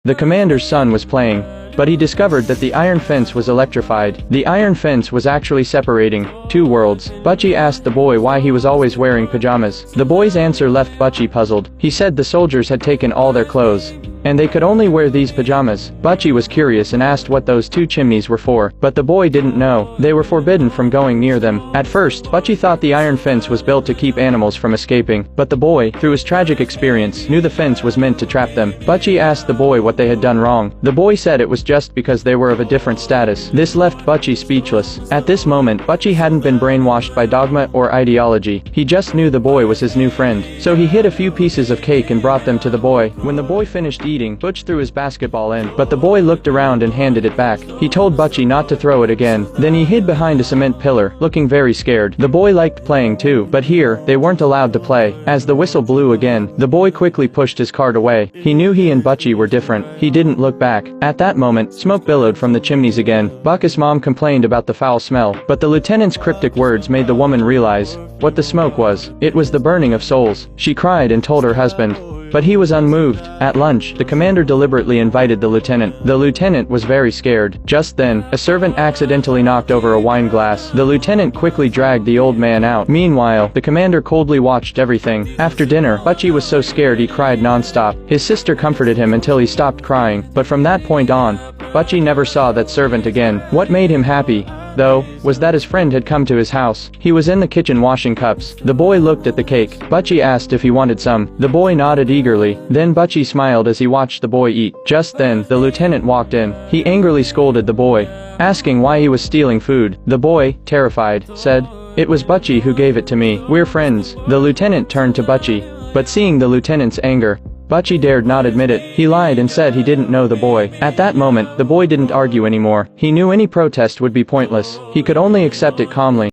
The commander's son was playing, but he discovered that the iron fence was electrified. The iron fence was actually separating two worlds. Butchie asked the boy why he was always wearing pajamas. The boy's answer left Butchie puzzled. He said the soldiers had taken all their clothes, and they could only wear these pajamas. Butchie was curious and asked what those two chimneys were for, but the boy didn't know. They were forbidden from going near them. At first, Butchie thought the iron fence was built to keep animals from escaping, but the boy, through his tragic experience, knew the fence was meant to trap them. Butchie asked the boy what they had done wrong. The boy said it was just because they were of a different status. This left Butchie speechless. At this moment, Butchie hadn't been brainwashed by dogma or ideology. He just knew the boy was his new friend. So he hid a few pieces of cake and brought them to the boy. When the boy finished eating, Butch threw his basketball in, but the boy looked around and handed it back. He told Butchie not to throw it again. Then he hid behind a cement pillar, looking very scared. The boy liked playing too, but here, they weren't allowed to play. As the whistle blew again, the boy quickly pushed his cart away. He knew he and Butchie were different. He didn't look back. At that moment, smoke billowed from the chimneys again. Buckus' mom complained about the foul smell, but the lieutenant's cryptic words made the woman realize what the smoke was. It was the burning of souls. She cried and told her husband, but he was unmoved. At lunch, the commander deliberately invited the lieutenant. The lieutenant was very scared. Just then, a servant accidentally knocked over a wine glass. The lieutenant quickly dragged the old man out. Meanwhile, the commander coldly watched everything. After dinner, Butchie was so scared he cried non-stop. His sister comforted him until he stopped crying, but from that point on, Butchie never saw that servant again. What made him happy, though, was that his friend had come to his house. He was in the kitchen washing cups. The boy looked at the cake. Butchie asked if he wanted some. The boy nodded eagerly. Then Butchie smiled as he watched the boy eat. Just then, the lieutenant walked in. He angrily scolded the boy, asking why he was stealing food. The boy, terrified, said, "It was Butchie who gave it to me. We're friends." The lieutenant turned to Butchie, but seeing the lieutenant's anger, Butchie dared not admit it. He lied and said he didn't know the boy. At that moment, the boy didn't argue anymore. He knew any protest would be pointless. He could only accept it calmly.